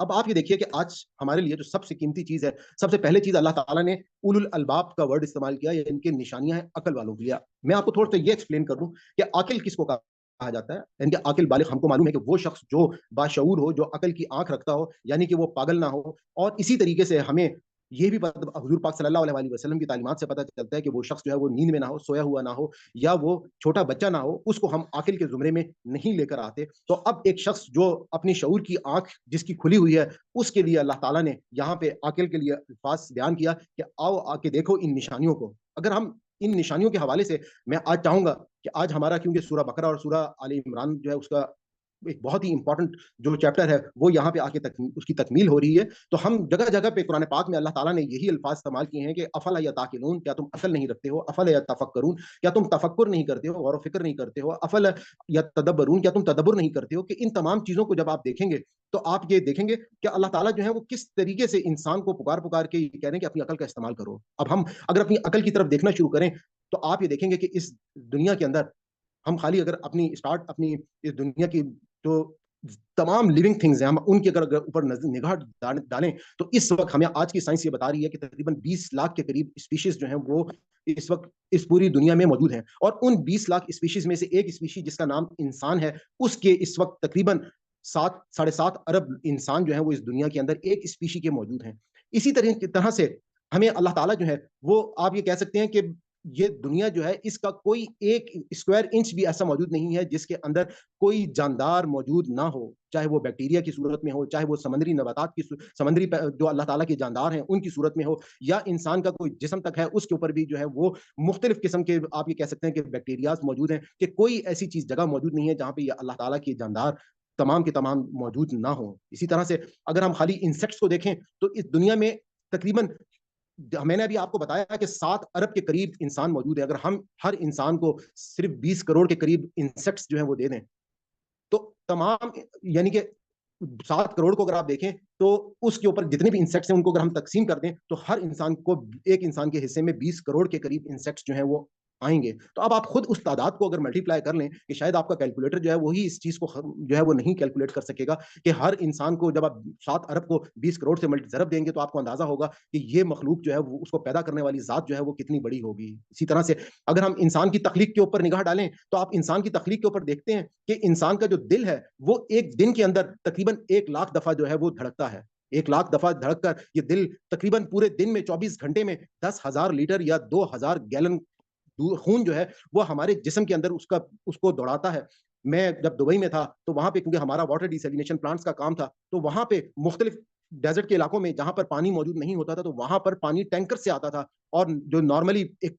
اب آپ یہ دیکھیے کہ آج ہمارے لیے جو سب سے قیمتی چیز ہے، سب سے پہلے چیز اللہ تعالیٰ نے اولو الالباب کا ورڈ استعمال کیا، یا ان کی نشانیاں ہیں عقل والوں کے لیے. میں آپ کو تھوڑا سا یہ ایکسپلین کر دوں کہ عاقل کس کو کہا جاتا ہے. یعنی کہ عاقل بالغ ہم کو معلوم ہے کہ وہ شخص جو باشعور ہو، جو عقل کی آنکھ رکھتا ہو، یعنی کہ وہ پاگل نہ ہو. اور اسی طریقے سے ہمیں یہ بھی حضور پاک صلی اللہ علیہ وآلہ وسلم کی تعلیمات سے پتہ چلتا ہے کہ وہ شخص جو ہے وہ نیند میں نہ ہو، سویا ہوا نہ ہو، یا وہ چھوٹا بچہ نہ ہو، اس کو ہم عاقل کے زمرے میں نہیں لے کر آتے. تو اب ایک شخص جو اپنی شعور کی آنکھ جس کی کھلی ہوئی ہے، اس کے لیے اللہ تعالیٰ نے یہاں پہ عاقل کے لیے الفاظ بیان کیا کہ آؤ آ کے دیکھو ان نشانیوں کو. اگر ہم ان نشانیوں کے حوالے سے، میں آج چاہوں گا کہ آج ہمارا، کیونکہ سورہ بقرہ اور سورہ آل عمران جو ہے اس کا ایک بہت ہی امپورٹنٹ جو چیپٹر ہے وہ یہاں پہ آ کے اس کی تکمیل ہو رہی ہے، تو ہم جگہ جگہ پہ قرآن پاک میں اللہ تعالیٰ نے یہی الفاظ استعمال کیے ہیں کہ افلا یتعقلون، کیا تم عقل نہیں رکھتے ہو، افلا یتفکرون، کیا تم تفکر نہیں کرتے ہو، غور و فکر نہیں کرتے ہو، افلا یتدبرون، کیا تم تدبر نہیں کرتے ہو. کہ ان تمام چیزوں کو جب آپ دیکھیں گے تو آپ یہ دیکھیں گے کہ اللہ تعالیٰ جو ہے وہ کس طریقے سے انسان کو پکار پکار کے یہ کہہ رہے ہیں کہ اپنی عقل کا استعمال کرو. اب ہم اگر اپنی عقل کی طرف دیکھنا شروع کریں تو آپ یہ دیکھیں گے کہ اس دنیا کے اندر ہم خالی اگر اپنی اس دنیا کی جو تمام لیونگ تھنگز ہیں، ہم ان کے اگر اوپر نگاہ ڈالیں تو اس وقت ہمیں آج کی سائنس یہ بتا رہی ہے کہ تقریباً 20 لاکھ کے قریب اسپیشیز جو ہیں وہ اس وقت اس پوری دنیا میں موجود ہیں. اور ان 20 لاکھ اسپیشیز میں سے ایک اسپیشیز جس کا نام انسان ہے، اس کے اس وقت تقریباً 7.5 ارب انسان جو ہیں وہ اس دنیا کے اندر ایک اسپیشی کے موجود ہیں. اسی طرح سے ہمیں اللہ تعالیٰ جو ہے وہ، آپ یہ کہہ سکتے ہیں کہ یہ دنیا جو ہے اس کا کوئی ایک اسکوائر انچ بھی ایسا موجود نہیں ہے جس کے اندر کوئی جاندار موجود نہ ہو، چاہے وہ بیکٹیریا کی صورت میں ہو، چاہے وہ سمندری نباتات کی سمندری جو اللہ تعالیٰ کے جاندار ہیں ان کی صورت میں ہو، یا انسان کا کوئی جسم تک ہے اس کے اوپر بھی جو ہے وہ مختلف قسم کے، آپ یہ کہہ سکتے ہیں کہ بیکٹیریاز موجود ہیں. کہ کوئی ایسی چیز جگہ موجود نہیں ہے جہاں پہ یہ اللہ تعالیٰ کے جاندار تمام کے تمام موجود نہ ہوں. اسی طرح سے اگر ہم خالی انسیکٹس کو دیکھیں تو اس دنیا میں تقریباً، میں نے ابھی آپ کو بتایا کہ 7 ارب کے قریب انسان موجود ہے. اگر ہم ہر انسان کو صرف 20 کروڑ کے قریب انسیکٹس جو ہیں وہ دے دیں تو تمام، یعنی کہ 7 کروڑ کو اگر آپ دیکھیں تو اس کے اوپر جتنے بھی انسیکٹس ہیں ان کو اگر ہم تقسیم کر دیں تو ہر انسان کو، ایک انسان کے حصے میں 20 کروڑ کے قریب انسیکٹس جو ہیں وہ آئیں گے. تو اب آپ خود اس تعداد کو اگر ملٹیپلائی کر لیں کہ شاید آپ کا کیلکولیٹر جو ہے وہی اس چیز کو جو ہے وہ نہیں کیلکولیٹ کر سکے گا کہ ہر انسان کو جب آپ 7 ارب کو 20 کروڑ سے ضرب دیں گے تو آپ کو اندازہ ہوگا کہ یہ مخلوق جو ہے وہ، اس کو پیدا کرنے والی ذات جو ہے وہ کتنی بڑی ہوگی. اسی طرح سے اگر ہم انسان کی تخلیق کے اوپر نگاہ ڈالیں تو آپ انسان کی تخلیق کے اوپر دیکھتے ہیں کہ انسان کا جو دل ہے وہ ایک دن کے اندر تقریباً 1 لاکھ دفعہ جو ہے وہ دھڑکتا ہے. 1 لاکھ دفعہ دھڑک کر یہ دل تقریباً پورے دن میں 24 گھنٹے میں 10,000 لیٹر یا 2,000 گیلن خون جو ہے وہ ہمارے جسم کے اندر اس کو دوڑاتا ہے. میں جب دبئی میں تھا تو وہاں پہ، کیونکہ ہمارا واٹر ڈیسیلینیشن پلانٹس کا کام تھا، تو وہاں پہ مختلف ڈیزرٹ کے علاقوں میں جہاں پر پانی موجود نہیں ہوتا تھا تو وہاں پر پانی ٹینکر سے آتا تھا. اور جو نارملی ایک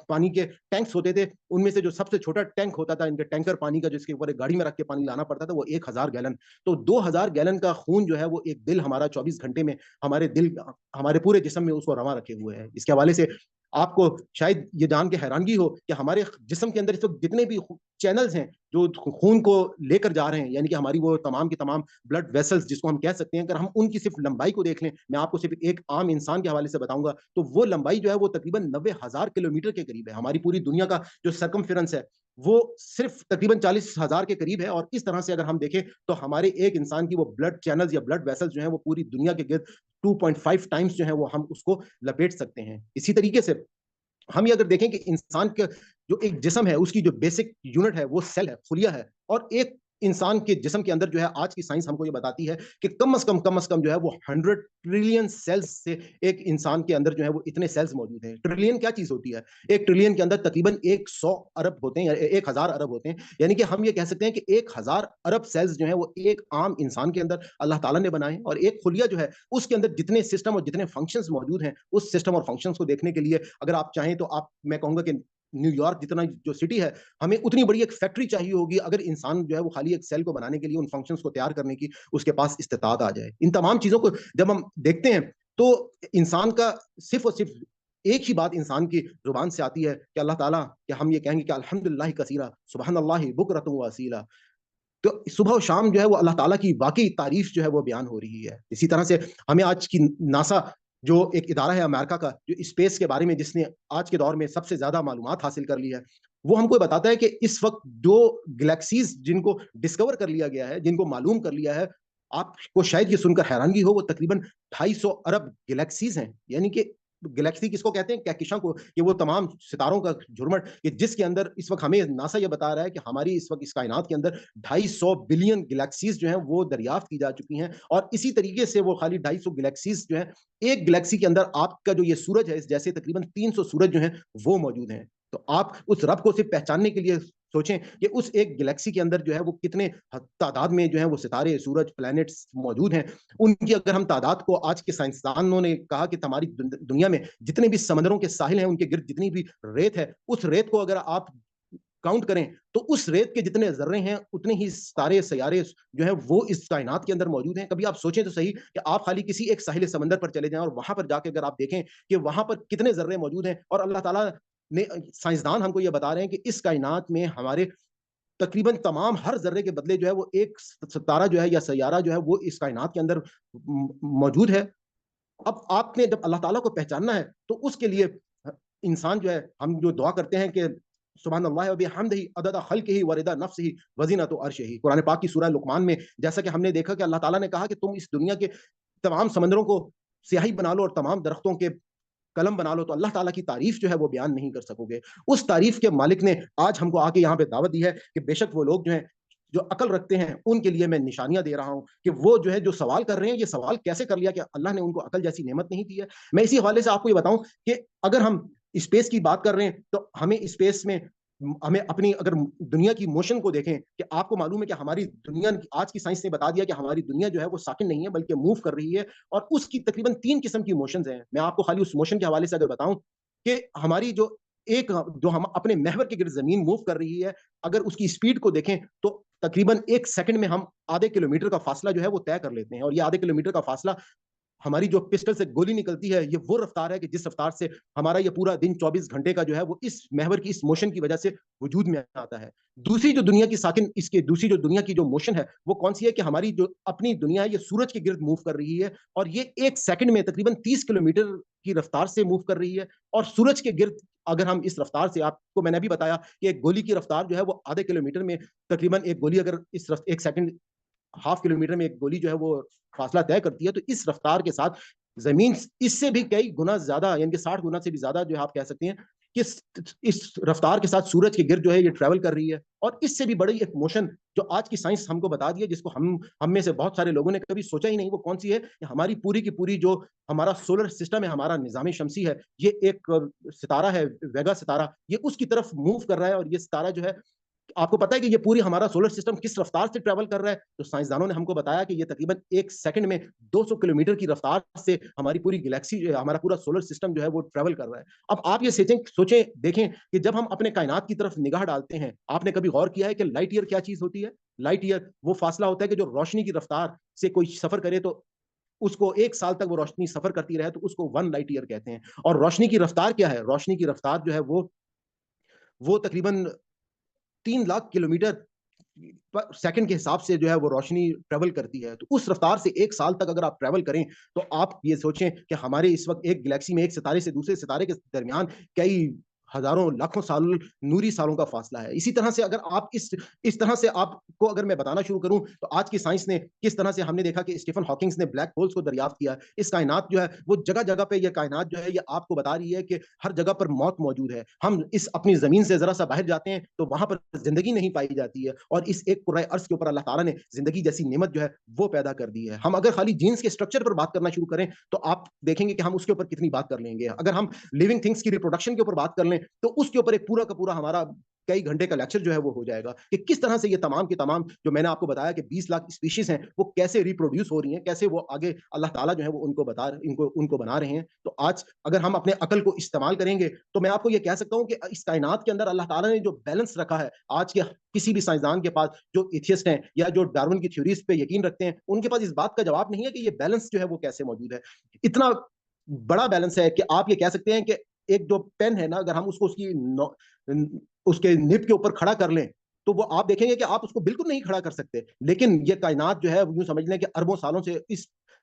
پانی کے ٹینکس ہوتے تھے ان میں سے جو سب سے چھوٹا ٹینک ہوتا تھا ان کے ٹینکر پانی کا، جس کے اوپر ایک گاڑی میں رکھ کے پانی لانا پڑتا تھا، وہ 1,000 گیلن. تو 2,000 گیلن کا خون جو ہے وہ ایک دل ہمارا 24 گھنٹے میں ہمارے پورے جسم میں اس کو رواں رکھے ہوئے ہے. اس کے حوالے سے آپ کو شاید یہ جان کے حیرانگی ہو کہ ہمارے جسم کے اندر اس وقت جتنے بھی چینلز ہیں جو خون کو لے کر جا رہے ہیں، یعنی کہ ہماری وہ تمام کے تمام بلڈ ویسلز جس کو ہم کہہ سکتے ہیں، اگر ہم ان کی صرف لمبائی کو دیکھ لیں، میں آپ کو صرف ایک عام انسان کے حوالے سے بتاؤں گا تو وہ لمبائی جو ہے وہ تقریباً 90,000 کلومیٹر کے قریب ہے. ہماری پوری دنیا کا جو سرکمفرنس ہے وہ صرف تقریباً 40,000 کے قریب ہے. اور اس طرح سے اگر ہم دیکھیں تو ہمارے ایک انسان کی وہ بلڈ چینلز یا بلڈ ویسلز جو ہیں وہ پوری دنیا کے گرد 2.5 ٹائمز جو ہیں وہ ہم اس کو لپیٹ سکتے ہیں. اسی طریقے سے ہم یہ اگر دیکھیں کہ انسان کا جو ایک جسم ہے اس کی جو بیسک یونٹ ہے وہ سیل ہے، خلیہ ہے. اور ایک انسان کے جسم کے اندر جو ہے آج کی سائنس ہم کو یہ بتاتی ہے کہ کم از کم جو ہے وہ 100 ٹریلین سیلز سے ایک انسان کے اندر جو ہے وہ اتنے سیلز موجود ہیں. ٹریلین کیا چیز ہوتی ہے؟ ایک ٹریلین کے اندر تقریباً 100 ارب ہوتے ہیں یا 1,000 ارب ہوتے ہیں. یعنی کہ ہم یہ کہہ سکتے ہیں کہ 1,000 ارب سیلز جو ہیں وہ ایک عام انسان کے اندر اللہ تعالیٰ نے بنائے. اور ایک خلیہ جو ہے اس کے اندر جتنے سسٹم اور جتنے فنکشنز موجود ہیں، اس سسٹم اور فنکشنز کو دیکھنے کے لیے اگر آپ چاہیں تو میں کہوں گا کہ نیو یارک جتنا جو سٹی ہے، ہمیں اتنی بڑی ایک فیکٹری چاہیے ہوگی اگر انسان جو ہے وہ خالی ایک سیل کو بنانے کے لیے، ان فنکشنز کو تیار کرنے کی اس کے پاس استطاعت آ جائے. ان تمام چیزوں کو جب ہم دیکھتے ہیں تو انسان کا صرف اور صرف ایک ہی بات انسان کی زبان سے آتی ہے کہ اللہ تعالیٰ، کہ ہم یہ کہیں گے کہ الحمدللہ کثیرا سبحان اللہ بکرۃ و اصیلا. تو صبح و شام جو ہے وہ اللہ تعالیٰ کی واقعی تعریف جو ہے وہ بیان ہو رہی ہے. اسی طرح سے ہمیں آج کی ناسا جو ایک ادارہ ہے امریکہ کا، جو اسپیس کے بارے میں جس نے آج کے دور میں سب سے زیادہ معلومات حاصل کر لی ہے، وہ ہم کو بتاتا ہے کہ اس وقت جو گلیکسیز جن کو ڈسکور کر لیا گیا ہے، جن کو معلوم کر لیا ہے، آپ کو شاید یہ سن کر حیرانگی ہو، وہ تقریباً 250 ارب گلیکسیز ہیں، یعنی کہ گلیکسی کس کو کہتے ہیں، کہکشاں کو، کہ وہ تمام ستاروں کا جھرمٹ، کہ جس کے اندر اس وقت ہمیں ناسا یہ بتا رہا ہے کہ ہماری اس وقت اس کائنات کے اندر 250 بلین گلیکسیز جو ہیں وہ دریافت کی جا چکی ہیں، اور اسی طریقے سے وہ خالی 250 گلیکسیز جو ہیں، ایک گلیکسی کے اندر آپ کا جو یہ سورج ہے، جیسے تقریباً 300 سورج جو ہیں وہ موجود ہیں۔ تو آپ اس رب کو صرف پہچاننے کے لیے سوچیں کہ اس ایک گلیکسی کے اندر جو ہے وہ کتنے تعداد میں جو ہے وہ ستارے، سورج، پلانٹس موجود ہیں۔ ان کی اگر ہم تعداد کو، آج کے سائنسدانوں نے کہا کہ ہماری دنیا میں جتنے بھی سمندروں کے ساحل ہیں، ان کے گرد جتنی بھی ریت ہے، اس ریت کو اگر آپ کاؤنٹ کریں تو اس ریت کے جتنے ذرے ہیں اتنے ہی ستارے، سیارے جو ہیں وہ اس کائنات کے اندر موجود ہیں۔ کبھی آپ سوچیں تو صحیح کہ آپ خالی کسی ایک ساحل سمندر پر چلے جائیں اور وہاں پر جا کے اگر آپ دیکھیں کہ وہاں پر کتنے ذرے موجود ہیں، اور اللہ تعالیٰ نے، سائنسدان ہم کو یہ بتا رہے ہیں کہ اس کائنات میں ہمارے تقریباً تمام ہر ذرے کے بدلے جو ہے وہ ایک ستارہ جو ہے یا سیارہ جو ہے وہ اس کائنات کے اندر موجود ہے۔ اب آپ نے جب اللہ تعالیٰ کو پہچاننا ہے تو اس کے لیے انسان جو ہے، ہم جو دعا کرتے ہیں کہ سبحان اللہ و بحمدہ عدد خلقہ ورضا نفسہ وزینۃ عرشہ، قرآن پاک کی سورہ لقمان میں جیسا کہ ہم نے دیکھا کہ اللہ تعالیٰ نے کہا کہ تم اس دنیا کے تمام سمندروں کو سیاہی بنا لو اور تمام درختوں کے قلم بنا لو، تو اللہ تعالیٰ کی تعریف جو ہے وہ بیان نہیں کر سکو گے۔ اس تعریف کے مالک نے آج ہم کو آ کے یہاں پہ دعوت دی ہے کہ بے شک وہ لوگ جو ہیں جو عقل رکھتے ہیں، ان کے لیے میں نشانیاں دے رہا ہوں کہ وہ جو ہے جو سوال کر رہے ہیں، یہ سوال کیسے کر لیا کہ اللہ نے ان کو عقل جیسی نعمت نہیں دی ہے۔ میں اسی حوالے سے آپ کو یہ بتاؤں کہ اگر ہم اسپیس کی بات کر رہے ہیں تو ہمیں اسپیس میں ہمیں اپنی اگر دنیا کی موشن کو دیکھیں کہ آپ کو معلوم ہے کہ ہماری دنیا، آج کی سائنس نے بتا دیا کہ ہماری دنیا جو ہے وہ ساکن نہیں ہے بلکہ موو کر رہی ہے، اور اس کی تقریباً 3 قسم کی موشنز ہیں۔ میں آپ کو خالی اس موشن کے حوالے سے اگر بتاؤں کہ ہماری جو ہم اپنے محور کے گرد زمین موو کر رہی ہے، اگر اس کی اسپیڈ کو دیکھیں تو تقریباً 1 سیکنڈ میں ہم آدھے کلومیٹر کا فاصلہ جو ہے وہ طے کر لیتے ہیں، اور یہ آدھے کلومیٹر کا فاصلہ ہماری جو پسٹل سے گولی نکلتی ہے، یہ وہ رفتار ہے کہ جس رفتار سے ہمارا یہ پورا دن 24 گھنٹے کا جو ہے وہ اس محور کی اس موشن کی وجہ سے وجود میں آتا ہے۔ دوسری جو دنیا کی ساکن، اس کے دوسری جو دنیا کی جو موشن ہے وہ کون سی ہے کہ ہماری جو اپنی دنیا ہے یہ سورج کے گرد موو کر رہی ہے، اور یہ 1 سیکنڈ میں تقریباً 30 کلومیٹر کی رفتار سے موو کر رہی ہے، اور سورج کے گرد اگر ہم اس رفتار سے، آپ کو میں نے بھی بتایا کہ ایک گولی کی رفتار جو ہے وہ آدھے کلومیٹر میں، تقریباً ایک گولی اگر اس 1 سیکنڈ، ہاف کلومیٹر میں ایک گولی جو ہے وہ فاصلہ طے کرتی ہے، تو اس رفتار کے ساتھ زمین اس سے بھی کئی گنا زیادہ، یعنی کہ 60 گنا سے بھی زیادہ جو ہے آپ کہہ سکتے ہیں کہ اس رفتار کے ساتھ سورج کے گرد جو ہے یہ ٹریول کر رہی ہے، اور اس سے بھی بڑی ایک موشن جو آج کی سائنس ہم کو بتا دی ہے، جس کو ہم میں سے بہت سارے لوگوں نے کبھی سوچا ہی نہیں، وہ کون سی ہے کہ ہماری پوری کی پوری جو ہمارا سولر سسٹم ہے، ہمارا نظام شمسی ہے، یہ ایک ستارہ ہے، ویگا ستارہ، یہ اس کی طرف موو کر رہا ہے، اور یہ ستارہ جو ہے، آپ کو پتا ہے کہ یہ پوری ہمارا سولر سسٹم کس رفتار سے ٹریول کر رہا ہے؟ تو سائنسدانوں نے ہم کو بتایا کہ یہ تقریباً 1 سیکنڈ میں 200 کلومیٹر کی رفتار سے ہماری پوری گلیکسی جو ہے، ہمارا پورا سولر سسٹم جو ہے وہ ٹریول کر رہا ہے۔ اب آپ یہ سوچیں دیکھیں کہ جب ہم اپنے کائنات کی طرف نگاہ ڈالتے ہیں، آپ نے کبھی غور کیا ہے کہ لائٹ ایئر کیا چیز ہوتی ہے؟ لائٹ ایئر وہ فاصلہ ہوتا ہے کہ جو روشنی کی رفتار سے کوئی سفر کرے تو اس کو 1 سال تک وہ روشنی سفر کرتی رہے تو اس کو 1 لائٹ ایئر کہتے ہیں۔ اور روشنی کی رفتار کیا ہے؟ روشنی کی رفتار جو ہے وہ تقریباً 3 لاکھ کلومیٹر سیکنڈ کے حساب سے جو ہے وہ روشنی ٹریول کرتی ہے۔ تو اس رفتار سے 1 سال تک اگر آپ ٹریول کریں تو آپ یہ سوچیں کہ ہمارے اس وقت ایک گلیکسی میں ایک ستارے سے دوسرے ستارے کے درمیان کئی ہزاروں لاکھوں سال، نوری سالوں کا فاصلہ ہے۔ اسی طرح سے اگر آپ اس طرح سے آپ کو اگر میں بتانا شروع کروں تو آج کی سائنس نے کس طرح سے، ہم نے دیکھا کہ اسٹیفن ہاکنگز نے بلیک ہولز کو دریافت کیا، اس کائنات جو ہے وہ جگہ جگہ پہ، یہ کائنات جو ہے یہ آپ کو بتا رہی ہے کہ ہر جگہ پر موت موجود ہے۔ ہم اس اپنی زمین سے ذرا سا باہر جاتے ہیں تو وہاں پر زندگی نہیں پائی جاتی ہے، اور اس ایک کرۂ ارض کے اوپر اللہ تعالیٰ نے زندگی جیسی نعمت جو ہے وہ پیدا کر دی ہے۔ ہم اگر خالی جینز کے اسٹرکچر پر بات کرنا شروع کریں تو آپ دیکھیں گے کہ ہم اس کے اوپر کتنی بات کر لیں گے۔ اگر ہم لیونگ تھنگس کی ریپروڈکشن کے اوپر بات کر لیں تو اس کے اوپر ایک پورا کا پورا ہمارا کئی گھنٹے کا لیکچر جو ہے وہ ہو جائے گا کہ کس طرح سے یہ تمام کے تمام جو میں نے آپ کو بتایا کہ 20 لاکھ اسپیشیز ہیں وہ کیسے ریپروڈیوس ہو رہی ہیں، کیسے وہ آگے اللہ تعالیٰ جو ہے وہ ان کو بنا رہے ہیں۔ تو آج اگر ہم اپنے عقل کو استعمال کریں گے تو میں آپ کو یہ کہہ سکتا ہوں کہ اس کائنات کے اندر اللہ تعالیٰ نے جو بیلنس رکھا ہے، آج کے کسی بھی سائنسدان کے پاس جو ایتھیسٹ ہیں یا جو ڈارون کی تھیوریز پہ یقین رکھتے ہیں، ان کے پاس اس بات کا جواب نہیں ہے کہ یہ بیلنس جو ہے وہ کیسے موجود ہے۔ اتنا بڑا بیلنس ہے کہ آپ یہ کہہ سکتے ہیں کہ ایک جو پین ہے نا، اگر ہم اس کے نب کے اوپر کھڑا کر لیں تو وہ آپ دیکھیں گے کہ آپ اس کو بالکل نہیں کھڑا کر سکتے، لیکن یہ کائنات جو ہے یوں سمجھ لیں کہ اربوں سالوں سے اس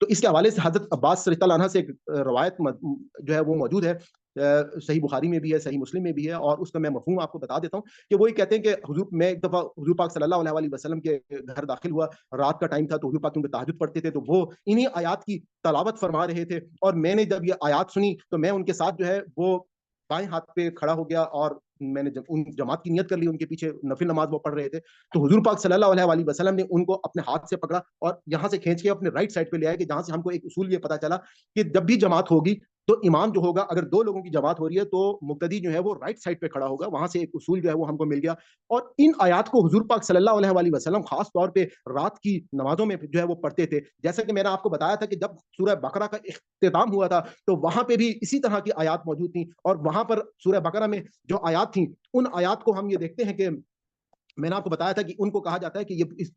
تو اس کے حوالے سے حضرت عباس رضی اللہ عنہ سے ایک روایت جو ہے وہ موجود ہے، صحیح بخاری میں بھی ہے، صحیح مسلم میں بھی ہے، اور اس کا میں مفہوم آپ کو بتا دیتا ہوں کہ وہ یہ کہتے ہیں کہ میں ایک دفعہ حضور پاک صلی اللہ علیہ وسلم کے گھر داخل ہوا، رات کا ٹائم تھا، تو حضور پاک کیونکہ تہجد پڑھتے تھے تو وہ انہی آیات کی تلاوت فرما رہے تھے، اور میں نے جب یہ آیات سنی تو میں ان کے ساتھ جو ہے وہ بائیں ہاتھ پہ کھڑا ہو گیا، اور میں نے ان جماعت کی نیت کر لی، ان کے پیچھے نفل نماز وہ پڑھ رہے تھے، تو حضور پاک صلی اللہ علیہ وسلم نے ان کو اپنے ہاتھ سے پکڑا اور یہاں سے کھینچ کے اپنے رائٹ سائڈ پہ لے آئے، کہ جہاں سے ہم کو ایک اصول یہ پتا چلا کہ جب بھی جماعت ہوگی تو امام جو ہوگا، اگر دو لوگوں کی جماعت ہو رہی ہے تو مقتدی جو ہے وہ رائٹ سائڈ پہ کھڑا ہوگا، وہاں سے ایک اصول جو ہے وہ ہم کو مل گیا۔ اور ان آیات کو حضور پاک صلی اللہ علیہ وسلم خاص طور پہ رات کی نمازوں میں جو ہے وہ پڑھتے تھے، جیسا کہ میں نے آپ کو بتایا تھا کہ جب سورہ بقرہ کا اختتام ہوا تھا تو وہاں پہ بھی اسی طرح کی آیات موجود تھیں، اور وہاں پر سورہ بقرہ میں جو آیات تھیں ان آیات کو ہم یہ دیکھتے ہیں کہ میں نے آپ کو بتایا تھا کہ ان کو کہا جاتا ہے کہ یہ اس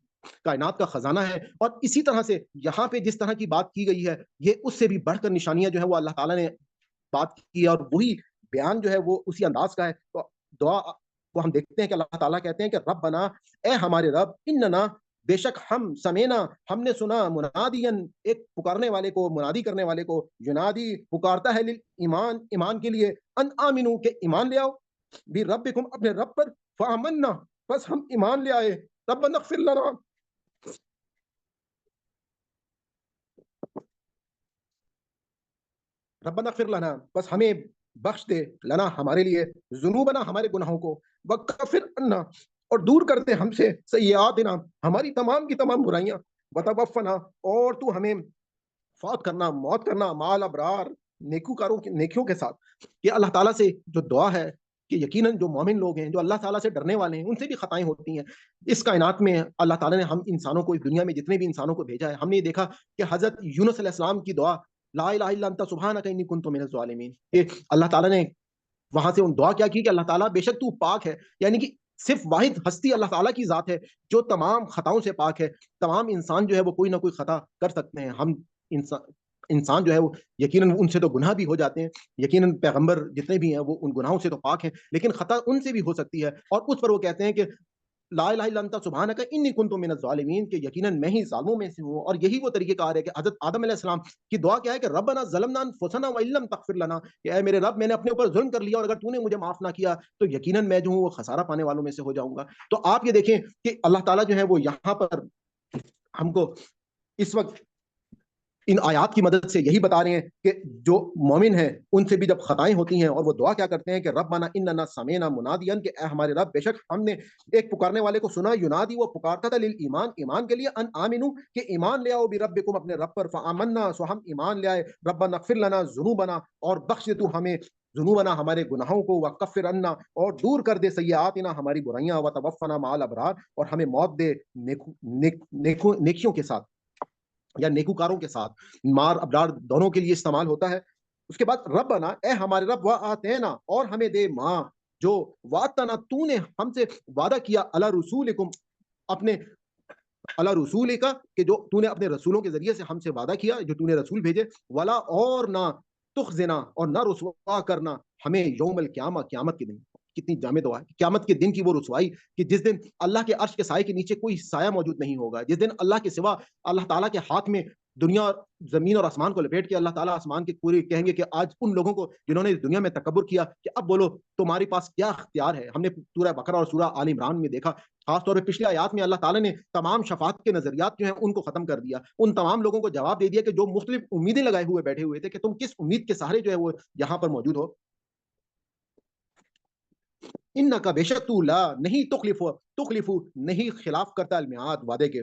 کائنات کا خزانہ ہے، اور اسی طرح سے یہاں پہ جس طرح کی بات کی گئی ہے یہ اس سے بھی بڑھ کر نشانیاں جو ہے وہ اللہ تعالیٰ نے بات کی ہے، اور وہی بیان جو ہے وہ اسی انداز کا ہے۔ تو دعا کو ہم دیکھتے ہیں کہ اللہ تعالیٰ کہتے ہیں کہ رب بنا، اے ہمارے رب، اننا، بے شک ہم، سمینا، ہم نے سنا، منادین، ایک پکارنے والے کو، منادی کرنے والے کو، ینادی، پکارتا ہے، ایمان، ایمان کے لیے، ان آمنو، کہ ایمان لے آؤ، بھی ربکم، اپنے رب پر، فآمنا، بس ہم ایمان لے آئے، ربنا اغفر لنا، ربنا اغفر لنا، بس ہمیں بخش دے، لنا، ہمارے لیے، ذنوبنا، ہمارے گناہوں کو، وکفر عنا، اور دور کر دے ہم سے، سیئاتنا، ہماری تمام کی تمام برائیاں، وتوفنا، اور تو ہمیں فوت کرنا، موت کرنا، مال ابرار، نیکوکاروں کی نیکیوں کے ساتھ۔ یہ اللہ تعالیٰ سے جو دعا ہے کہ یقیناً جو مومن لوگ ہیں، جو اللہ تعالیٰ سے ڈرنے والے ہیں، ان سے بھی خطائیں ہوتی ہیں اس کائنات میں۔ اللہ تعالیٰ نے ہم انسانوں کو، اس دنیا میں جتنے بھی انسانوں کو بھیجا ہے، ہم نے یہ دیکھا کہ حضرت یونس علیہ السلام کی دعا، لا الہ الا انت سبحانک انی کنت من الظالمین، کہ اللہ تعالیٰ نے وہاں سے ان دعا کیا کی کہ اللہ تعالیٰ بے شک تو پاک ہے، یعنی کہ صرف واحد ہستی اللہ تعالیٰ کی ذات ہے جو تمام خطاؤں سے پاک ہے۔ تمام انسان جو ہے وہ کوئی نہ کوئی خطا کر سکتے ہیں، ہم انسان جو ہے وہ یقیناً ان سے تو گناہ بھی ہو جاتے ہیں، یقیناً پیغمبر جتنے بھی ہیں وہ ان گناہوں سے تو پاک ہیں، لیکن خطا ان سے بھی ہو سکتی ہے، اور اس پر وہ کہتے ہیں کہ لا الہ الا انت سبحانک انی کنت من الظالمین، کہ یقیناً میں ہی ظالموں میں سے ہوں۔ اور یہی وہ طریقہ کار ہے کہ حضرت آدم علیہ السلام کی دعا کیا ہے کہ ربنا ظلمنا انفسنا وان لم تغفر لنا، کہ اے میرے رب، میں نے اپنے اوپر ظلم کر لیا، اور اگر تو نے مجھے معاف نہ کیا تو یقیناً میں جو ہوں وہ خسارہ پانے والوں میں سے ہو جاؤں گا۔ تو آپ یہ دیکھیں کہ اللہ تعالیٰ جو ہے وہ یہاں پر ہم کو اس وقت ان آیات کی مدد سے یہی بتا رہے ہیں کہ جو مومن ہیں ان سے بھی جب خطائیں ہوتی ہیں اور وہ دعا کیا کرتے ہیں کہ ربنا اننا سمینا منادیا، کہ اے ہمارے رب، بے شک ہم نے ایک پکارنے والے کو سنا، ینادی، وہ پکارتا تھا، للایمان، ایمان کے لیے، ان آمنو، کہ ایمان لے آؤ، بربکم، اپنے رب پر، فآمنا، سو ہم ایمان لے آئے، ربنا اغفر لنا ذنوبنا، اور بخش دے تو ہمیں، ذنوبنا، ہمارے گناہوں کو، وکفر عنا، اور دور کر دے، سیئاتنا، ہماری برائیاں، وتوفنا مع الابرار، اور ہمیں موت دے نیکیوں کے ساتھ، یا نیکوکاروں کے ساتھ۔ مار ابرار دونوں کے لیے استعمال ہوتا ہے۔ اس کے بعد ربنا، اے ہمارے رب، وآتینا، اور ہمیں دے، ماں، جو، وعدتنا، تو نے ہم سے وعدہ کیا، علی رسولکم، اپنے، علی رسول کا، کہ جو تو نے اپنے رسولوں کے ذریعے سے ہم سے وعدہ کیا، جو تو نے رسول بھیجے، ولا، اور نہ، تخزنا، اور نہ رسوا کرنا، ہمیں، یوم القیامہ، قیامت کے دن۔ کتنی جامع دعا ہے، قیامت کے دن کی وہ رسوائی، کہ جس دن اللہ کے عرش کے سائے کے نیچے کوئی سایہ موجود نہیں ہوگا، جس دن اللہ کے سوا، اللہ تعالیٰ کے ہاتھ میں دنیا اور زمین اور آسمان کو لپیٹ کے اللہ تعالیٰ آسمان کے پورے کہیں گے کہ آج ان لوگوں کو جنہوں نے اس دنیا میں تکبر کیا، کہ اب بولو تمہارے پاس کیا اختیار ہے۔ ہم نے سورہ بقرہ اور سورہ آل عمران میں دیکھا، خاص طور پہ پچھلے آیات میں اللہ تعالیٰ نے تمام شفاعت کے نظریات جو ہیں ان کو ختم کر دیا، ان تمام لوگوں کو جواب دے دیا کہ جو مختلف امیدیں لگائے ہوئے بیٹھے ہوئے تھے کہ تم کس امید کے سہارے جو ہے وہ یہاں پر موجود ہو۔ ان کا، بے شک تو، لا، نہیں، تخلف، نہیں خلاف کرتا، المیعاد، وعدے کے۔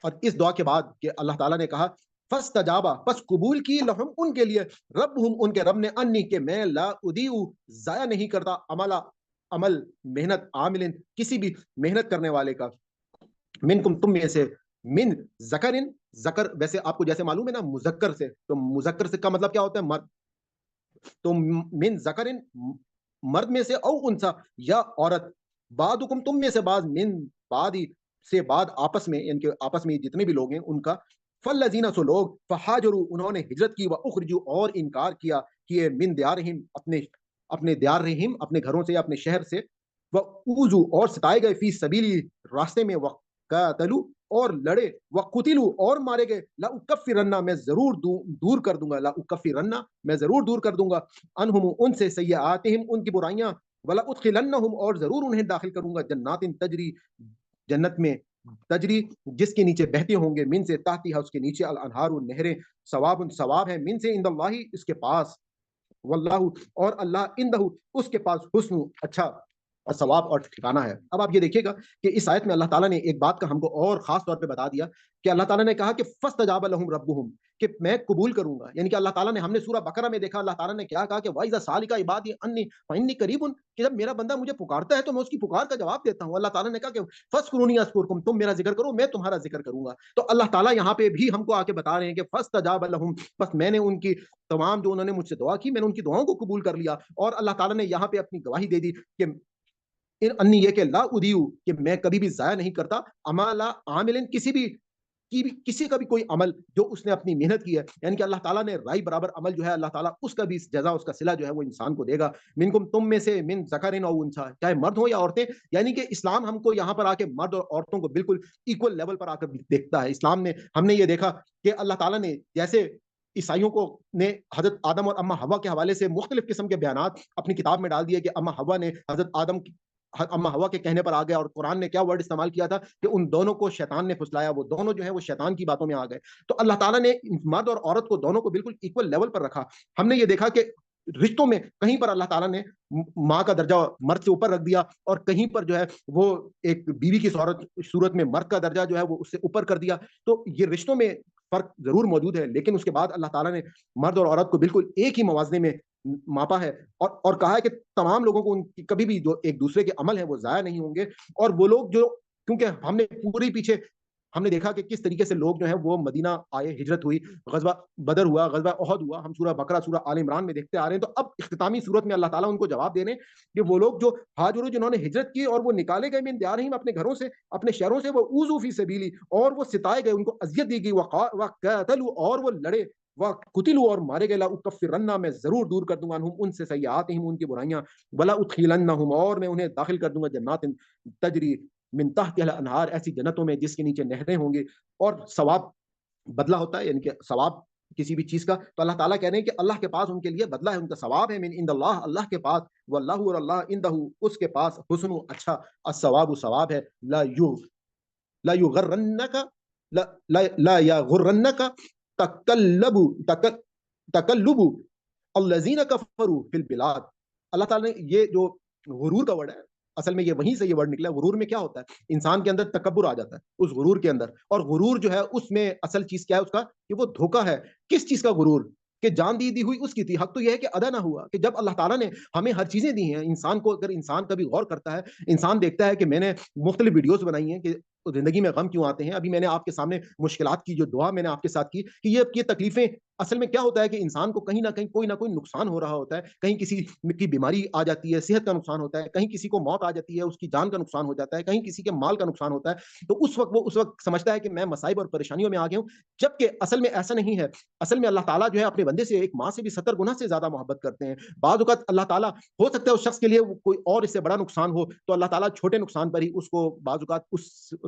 اور اس دعا کے بعد کہ اللہ تعالیٰ نے کہا فاستجابا، پس قبول کی، لہم، ان کے لیے، ربہم، ان کے رب نے، انی، کہ میں، لا اضیع، ضائع نہیں کرتا، عمل، محنت، عامل، کسی بھی محنت کرنے والے کا، منکم، تم میں سے، من ذکرن، ذکر ویسے آپ کو جیسے معلوم ہے نا مذکر سے، تو مذکر سے کا مطلب کیا ہوتا ہے؟ مرد، تو من ذکرن، مرد میں سے، او انسا، یا عورت، بعضکم، تم میں سے بعض، من بعدی، سے بعد، آپس میں، ان کے آپس میں جتنے بھی لوگ ہیں ان کا، فالذین، سو لوگ، فہاجروا، انہوں نے ہجرت کی، واخرجوا، اور انکار کیا، کیے، من دیارہم، اپنے دیارہم، اپنے گھروں سے یا اپنے شہر سے، واوذوا، اور ستائے گئے، فی سبیلی، راستے میں، وقاتلوا، اور لڑے، وقتلوا اور مارے گئے، لأکفرن میں ضرور دور کر دوں گا، لأکفرن میں ضرور دور کر دوں گا، انہم ان سے سیئاتہم ان کی برائیاں، ولأدخلنہم اور ضرور انہیں داخل کروں گا جنات تجری جنت میں تجری جس کے نیچے بہتے ہوں گے، من سے تحتها اس کے نیچے الانہار نہریں، ثواب ہے من سے عند اللہ اس کے پاس، واللہ اور اللہ عندہ اس کے پاس حسن اچھا اور ثواب اور ٹھکانہ ہے۔ اب آپ یہ دیکھیے گا کہ اس آیت میں اللہ تعالیٰ نے ایک بات کا ہم کو اور خاص طور پہ بتا دیا کہ اللہ تعالیٰ نے کہا کہ فاستجاب لهم ربهم کہ میں قبول کروں گا، یعنی کہ اللہ تعالیٰ نے، ہم نے سورہ بقرہ میں دیکھا اللہ تعالیٰ نے کیا کہا کہ وَإِذَا سَأَلَكَ عِبَادِي عَنِّي فَإِنِّي قَرِيبٌ کہ جب میرا بندہ مجھے پکارتا ہے تو میں اس کی پکار کا جواب دیتا ہوں۔ اللہ تعالیٰ نے کہا کہ فَاذْكُرُونِي أَذْكُرْكُمْ تم میرا ذکر کرو میں تمہارا ذکر کروں گا۔ تو اللہ تعالیٰ یہاں پہ بھی ہم کو آ کے بتا رہے ہیں کہ فاستجاب لهم، بس میں نے ان کی تمام جو انہوں نے مجھ سے دعا کی میں نے ان کی دعاؤں کو قبول کر لیا، اور اللہ تعالیٰ نے یہاں پہ اپنی گواہی دے دی کہ انی یہ کہ لا ادیو کہ میں کبھی بھی ضائع نہیں کرتا عمل عامل کسی کا بھی کوئی عمل جو اس نے اپنی محنت کی ہے، یعنی کہ اللہ تعالیٰ نے رائی برابر عمل جو ہے اللہ تعالیٰ اس کا بھی جزا اس کا صلہ جو ہے وہ انسان کو دے گا۔ منکم تم میں سے من ذکر او انثی چاہے مرد ہو یا عورتیں، یعنی کہ اسلام ہم کو یہاں پر آ کے مرد اور عورتوں کو بالکل ایکول لیول پر آ کر دیکھتا ہے۔ اسلام نے ہم نے یہ دیکھا کہ اللہ تعالیٰ نے جیسے عیسائیوں کو نے حضرت آدم اور اما حوا کے حوالے سے مختلف قسم کے بیانات اپنی کتاب میں ڈال دیے کہ اما حوا نے حضرت آدم اما ہوا کے کہنے پر آ گیا، اور قرآن نے کیا ورڈ استعمال کیا تھا کہ ان دونوں کو شیطان نے پھسلایا، وہ دونوں جو ہے وہ شیطان کی باتوں میں آ گئے۔ تو اللہ تعالیٰ نے مرد اور عورت کو دونوں کو بالکل ایکول لیول پر رکھا۔ ہم نے یہ دیکھا کہ رشتوں میں کہیں پر اللہ تعالیٰ نے ماں کا درجہ مرد سے اوپر رکھ دیا، اور کہیں پر جو ہے وہ ایک بیوی کی صورت میں مرد کا درجہ جو ہے وہ اس سے اوپر کر دیا۔ تو یہ رشتوں میں فرق ضرور موجود ہے، لیکن اس کے بعد اللہ تعالیٰ نے مرد اور عورت کو بالکل ایک ہی موازنے میں ماپا ہے، اور کہا ہے کہ تمام لوگوں کو ان کی کبھی بھی جو ایک دوسرے کے عمل ہیں وہ ضائع نہیں ہوں گے۔ اور وہ لوگ جو، کیونکہ ہم نے پوری پیچھے ہم نے دیکھا کہ کس طریقے سے لوگ جو ہیں وہ مدینہ آئے، ہجرت ہوئی، غزوہ بدر ہوا، غزوہ احد ہوا، ہم سورہ بقرہ سورہ آل عمران میں دیکھتے آ رہے ہیں۔ تو اب اختتامی صورت میں اللہ تعالیٰ ان کو جواب دے رہے ہیں کہ وہ لوگ جو ہاجروا جنہوں نے ہجرت کی اور وہ نکالے گئے من دیارہم اپنے گھروں سے اپنے شہروں سے، وہ اوذوا فی سبیلی اور وہ ستائے گئے، ان کو اذیت دی گئی، وقاتلوا اور وہ لڑے، قتلوا اور مارے گئے، لأکفرن میں ضرور دور کر دوں گا انہم ان سے سیئاتہم ان کی برائیاں، ولأدخلنہم اور میں انہیں داخل کر دوں گا جنات تجری من تحتها الانہار ایسی جنتوں میں جس کے نیچے نہریں ہوں گی۔ اور ثواب بدلہ ہوتا ہے، یعنی کہ ثواب کسی بھی چیز کا، تو اللہ تعالیٰ کہہ رہے ہیں کہ اللہ کے پاس ان کے لیے بدلہ ہے، ان کا ثواب ہے، من عند اللہ اللہ کے پاس، واللہ اور اللہ عندہ اس کے پاس، حسن اچھا، الثواب ثواب ہے، لا یغرنک لا یغرنک تقلب الذین کفروا فی البلاد۔ اللہ تعالیٰ نے یہ جو غرور کا ورڈ ہے، اصل میں یہ وہیں سے یہ ورڈ نکلا ہے۔ غرور میں کیا ہوتا ہے؟ انسان کے اندر تکبر آ جاتا ہے اس غرور کے اندر، اور غرور جو ہے اس میں اصل چیز کیا ہے اس کا کہ وہ دھوکا ہے۔ کس چیز کا غرور؟ کہ جان دی ہوئی اس کی تھی، حق تو یہ ہے کہ ادا نہ ہوا، کہ جب اللہ تعالیٰ نے ہمیں ہر چیزیں دی ہیں، انسان کو اگر انسان کبھی غور کرتا ہے، انسان دیکھتا ہے کہ میں نے مختلف ویڈیوز بنائی ہیں کہ زندگی میں غم کیوں آتے ہیں۔ ابھی میں نے آپ کے سامنے مشکلات کی جو دعا میں نے آپ کے ساتھ کی کہ یہ تکلیفیں اصل میں کیا ہوتا ہے کہ انسان کو کہیں نہ کہیں کوئی نہ کوئی نقصان ہو رہا ہوتا ہے، کہیں کسی کی بیماری آ جاتی ہے، صحت کا نقصان ہوتا ہے، کہیں کسی کو موت آ جاتی ہے، اس کی جان کا نقصان ہو جاتا ہے، کہیں کسی کے مال کا نقصان ہوتا ہے، تو اس وقت وہ سمجھتا ہے کہ میں مصائب اور پریشانیوں میں آ گیا ہوں، جبکہ اصل میں ایسا نہیں ہے۔ اصل میں اللہ تعالیٰ جو ہے اپنے بندے سے ایک ماں سے بھی 70 گنا سے زیادہ محبت کرتے ہیں۔ بعض اوقات اللہ تعالیٰ ہو سکتا ہے اس شخص کے لیے کوئی اور اس سے بڑا نقصان ہو، تو اللہ تعالیٰ چھوٹے نقصان پر ہی اس کو بعض اوقات اس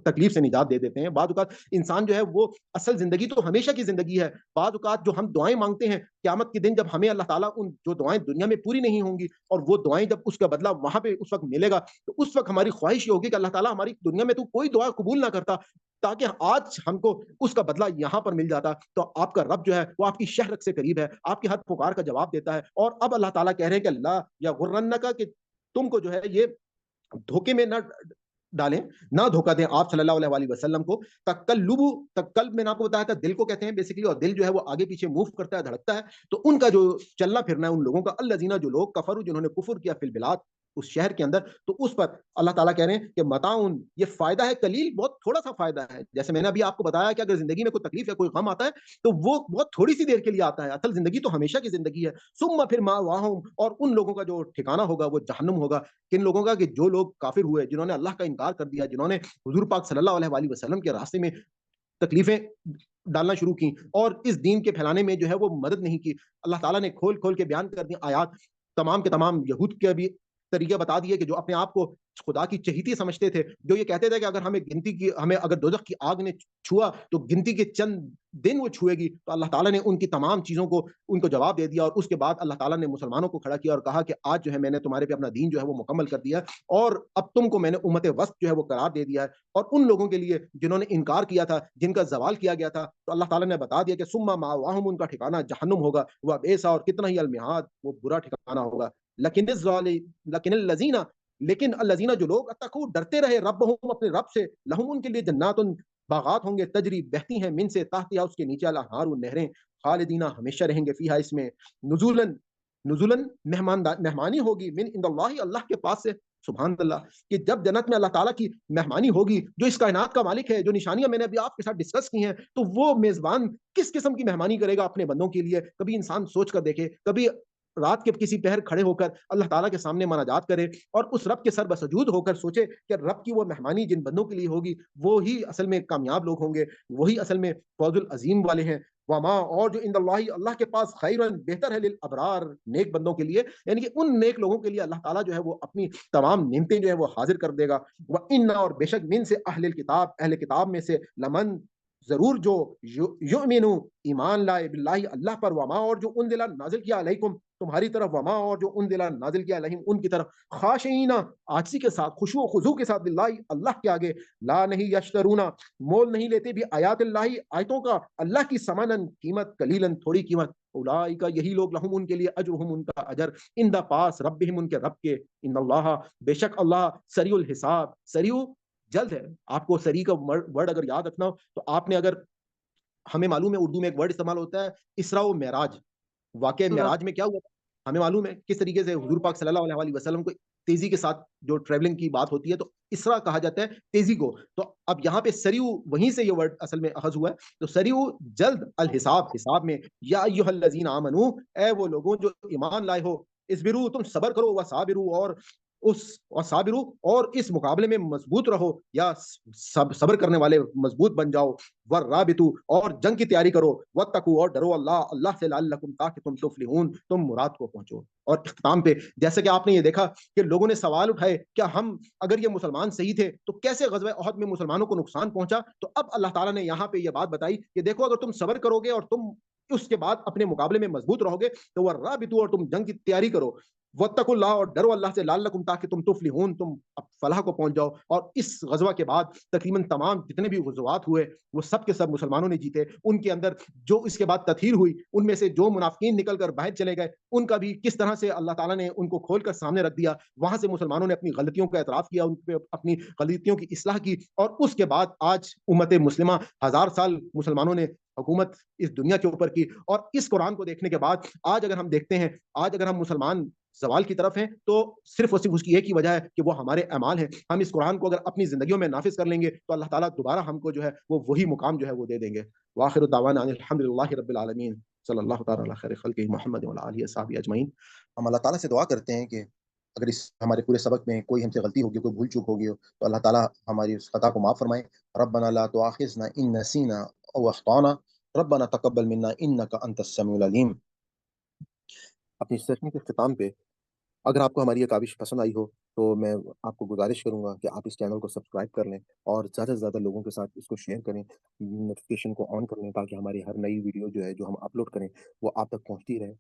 تکلیف سے نجات دے دیتے ہیں۔ بعض اوقات انسان جو ہے وہ اصل زندگی تو ہمیشہ کی زندگی ہے، بعض اوقات جو ہم دعائیں مانگتے ہیں قیامت کے دن جب ہمیں اللہ تعالیٰ ان جو دعائیں دنیا میں پوری نہیں ہوں گی اور وہ دعائیں جب اس کا بدلہ وہاں پہ اس وقت ملے گا، تو اس وقت ہماری خواہش یہ ہوگی کہ اللہ تعالیٰ ہماری دنیا میں تو کوئی دعا قبول نہ کرتا، تاکہ آج ہم کو اس کا بدلہ یہاں پر مل جاتا۔ تو آپ کا رب جو ہے وہ آپ کی شہرت سے قریب ہے، آپ کی ہر پکار کا جواب دیتا ہے۔ اور اب اللہ تعالیٰ کہہ رہے ہیں کہ اللہ یا غرنک کہ تم کو جو ہے یہ دھوکے میں نہ ڈالیں، نہ دھوکہ دیں آپ صلی اللہ علیہ وسلم کو۔ قلب میں نے آپ کو بتایا تھا دل کو کہتے ہیں بیسیکلی، اور دل جو ہے وہ آگے پیچھے موو کرتا ہے، دھڑکتا ہے۔ تو ان کا جو چلنا پھرنا ہے ان لوگوں کا، الذین جو لوگ کفروا جنہوں نے کفر کیا، فی البلاد اس شہر کے اندر، تو اس پر اللہ تعالیٰ کہہ رہے ہیں کہ متاعن یہ فائدہ ہے قلیل، بہت تھوڑا سا فائدہ ہے۔ جیسے میں نے ابھی آپ کو بتایا کہ اگر زندگی میں کوئی تکلیف یا کوئی غم آتا ہے تو وہ بہت تھوڑی سی دیر کے لیے آتا ہے، اصل زندگی تو ہمیشہ کی زندگی ہے۔ ثم پھر مأواہم اور ان لوگوں کا جو ٹھکانہ ہوگا وہ جہنم ہوگا۔ کن لوگوں کا؟ کہ جو لوگ کافر ہوئے، جنہوں نے اللہ کا انکار کر دیا، جنہوں نے حضور پاک صلی اللہ علیہ وسلم کے راستے میں تکلیفیں ڈالنا شروع کی اور اس دین کے پھیلانے میں جو ہے وہ مدد نہیں کی۔ اللہ تعالیٰ نے کھول کھول کے بیان کر دیا آیات، تمام کے تمام یہود کے بھی طریقے بتا دیے کہ جو اپنے آپ کو خدا کی چہیتی سمجھتے تھے، جو یہ کہتے تھے کہ اگر ہمیں اگر دوزخ کی آگ نے چھوا تو گنتی کے چند دن وہ چھوئے گی، تو اللہ تعالیٰ نے ان کی تمام چیزوں کو ان کو جواب دے دیا، اور اس کے بعد اللہ تعالیٰ نے مسلمانوں کو کھڑا کیا اور کہا کہ آج جو ہے میں نے تمہارے پہ اپنا دین جو ہے وہ مکمل کر دیا، اور اب تم کو میں نے امت وسط جو ہے وہ قرار دے دیا ہے، اور ان لوگوں کے لیے جنہوں نے انکار کیا تھا، جن کا زوال کیا گیا تھا، تو اللہ تعالیٰ نے بتا دیا کہ ثم مأواہم، ان کا ٹھکانہ جہنم ہوگا، وہ بیسا، اور کتنا ہی المہاد، وہ برا ٹھکانہ ہوگا، لیکن الذین، لیکن الذین، جو لوگ اتقوا، ڈرتے رہے، ربہم، اپنے رب سے، لہم، ان کے لیے جنات، باغات ہوں گے، تجری، بہتی ہیں، من سے، تحتہا، اس کے نیچے، الانہار، نہریں، خالدین، ہمیشہ رہیں گے، فیہا، اس میں، نزولن، نزولن، مہمانی ہوگی، من عند اللہ، اللہ کے پاس سے، سبحان اللہ، کہ جب جنت میں اللہ تعالیٰ کی مہمانی ہوگی، جو اس کائنات کا مالک ہے، جو نشانیاں میں نے ابھی آپ کے ساتھ ڈسکس کی ہیں، تو وہ میزبان کس قسم کی مہمانی کرے گا اپنے بندوں کے لیے؟ کبھی انسان سوچ کر دیکھے، کبھی رات کے کسی پہر کھڑے ہو کر اللہ تعالیٰ کے سامنے مناجات کرے اور اس رب کے سر بسجود ہو کر سوچے کہ رب کی وہ مہمانی جن بندوں کے لیے ہوگی، وہی اصل میں کامیاب لوگ ہوں گے، وہی اصل میں فوز العظیم والے ہیں، وما، اور جو عند اللہ، اللہ کے پاس، خیرن، بہتر ہے، للابرار، نیک بندوں کے لیے، یعنی کہ ان نیک لوگوں کے لیے اللہ تعالیٰ جو ہے وہ اپنی تمام نعمتیں جو ہے وہ حاضر کر دے گا، وان، اور بے شک، من سے، اہل الکتاب، اہل کتاب میں سے، لمن، ضرور، جو یؤمنو، ایمان لائے، باللہ، اللہ پر، وما، اور جو انزل، نازل کیا، علیکم، تمہاری طرف، وما، اور جو انزل، نازل کیا، علیہم، ان کی طرف، خاشعین، عاجزی کے ساتھ، خشوع و خضوع کے ساتھ، للہ، اللہ کے آگے، لا، نہیں، یشترون، مول نہیں لیتے بھی، آیات اللہ، آیتوں کا، اللہ کی، ثمنن، قیمت، قلیلن، تھوڑی قیمت، اولئک، یہی لوگ، لہم، ان کے لیے، اجرہم، ان کا اجر، ان دا پاس، ربہم، ان کے رب کے، ان اللہ، بے شک اللہ، سریع الحساب، سریع، جلد ہے۔ آپ کو سریع کا ورڈ اگر یاد رکھنا ہو تو آپ نے، اگر ہمیں معلوم ہے اردو میں ایک ورڈ استعمال ہوتا ہے، اسراء و معراج، واقعہ معراج میں کیا ہوا تھا ہمیں معلوم ہے، کس طریقے سے حضور پاک صلی اللہ علیہ وسلم کو تیزی کے ساتھ جو ٹریولنگ کی بات ہوتی ہے تو اسرا کہا جاتا ہے تیزی کو، تو اب یہاں پہ سریو، وہیں سے یہ ورڈ اصل میں اخذ ہوا ہے، تو سریو، جلد، الحساب، حساب میں، یا ایھا الذین آمنو، اے وہ لوگوں جو ایمان لائے ہو، اسبرو، تم صبر کرو، وصابرو، اس اور صابرو، اور اس مقابلے میں مضبوط رہو، یا صبر کرنے والے مضبوط بن جاؤ، ورابطو، اور جنگ کی تیاری کرو، واتقوا، اور ڈرو اللہ، اللہ سے، لعلکم، تاکہ تم تفلحون، تم مراد کو پہنچو۔ اور اختتام پہ جیسے کہ آپ نے یہ دیکھا کہ لوگوں نے سوال اٹھائے، کیا ہم، اگر یہ مسلمان صحیح تھے تو کیسے غزوہ احد میں مسلمانوں کو نقصان پہنچا؟ تو اب اللہ تعالیٰ نے یہاں پہ یہ بات بتائی کہ دیکھو، اگر تم صبر کرو گے اور تم اس کے بعد اپنے مقابلے میں مضبوط رہو گے تو ورابطو، اور تم جنگ کی تیاری کرو، واتقوا اللہ، اور ڈرو اللہ سے، لعلکم، تاکہ تم تفلحون، تم فلاح کو پہنچ جاؤ۔ اور اس غزوہ کے بعد تقریباً تمام جتنے بھی غزوات ہوئے وہ سب کے سب مسلمانوں نے جیتے، ان کے اندر جو اس کے بعد تطہیر ہوئی، ان میں سے جو منافقین نکل کر باہر چلے گئے، ان کا بھی کس طرح سے اللہ تعالیٰ نے ان کو کھول کر سامنے رکھ دیا، وہاں سے مسلمانوں نے اپنی غلطیوں کا اعتراف کیا، ان پہ اپنی غلطیوں کی اصلاح کی، اور اس کے بعد آج امت مسلمہ 1000 سال مسلمانوں نے حکومت اس دنیا کے اوپر کی، اور اس قرآن کو دیکھنے کے بعد آج اگر ہم دیکھتے ہیں، آج اگر ہم مسلمان زوال کی طرف ہیں تو صرف اور صرف اس کی ایک ہی وجہ ہے کہ وہ ہمارے اعمال ہیں، ہم اس قرآن کو اگر اپنی زندگیوں میں نافذ کر لیں گے تو اللہ تعالیٰ دوبارہ ہم کو جو ہے وہ وہی مقام جو ہے وہ دے دیں گے۔ وآخر دعوانا ان الحمد للہ رب العالمین، صلی اللہ تعالیٰ علی خیر خلقہ محمد وعلی آلہ وصحبہ اجمعین۔ ہم اللہ تعالیٰ سے دعا کرتے ہیں کہ اگر اس ہمارے پورے سبق میں کوئی ہم سے غلطی ہوگی، کوئی بھول چوک ہوگی تو اللہ تعالیٰ ہماری اس خطا کو معاف فرمائے۔ ربنا لا تؤاخذنا ان نسینا او اخطانا، ربنا تقبل منا انک انت السمیع العلیم۔ اپنی سیشن کے اختتام پہ اگر آپ کو ہماری یہ کاوش پسند آئی ہو تو میں آپ کو گزارش کروں گا کہ آپ اس چینل کو سبسکرائب کر لیں اور زیادہ سے زیادہ لوگوں کے ساتھ اس کو شیئر کریں، نوٹیفیکیشن کو آن کر لیں تاکہ ہماری ہر نئی ویڈیو جو ہے جو ہم اپلوڈ کریں وہ آپ تک پہنچتی رہے۔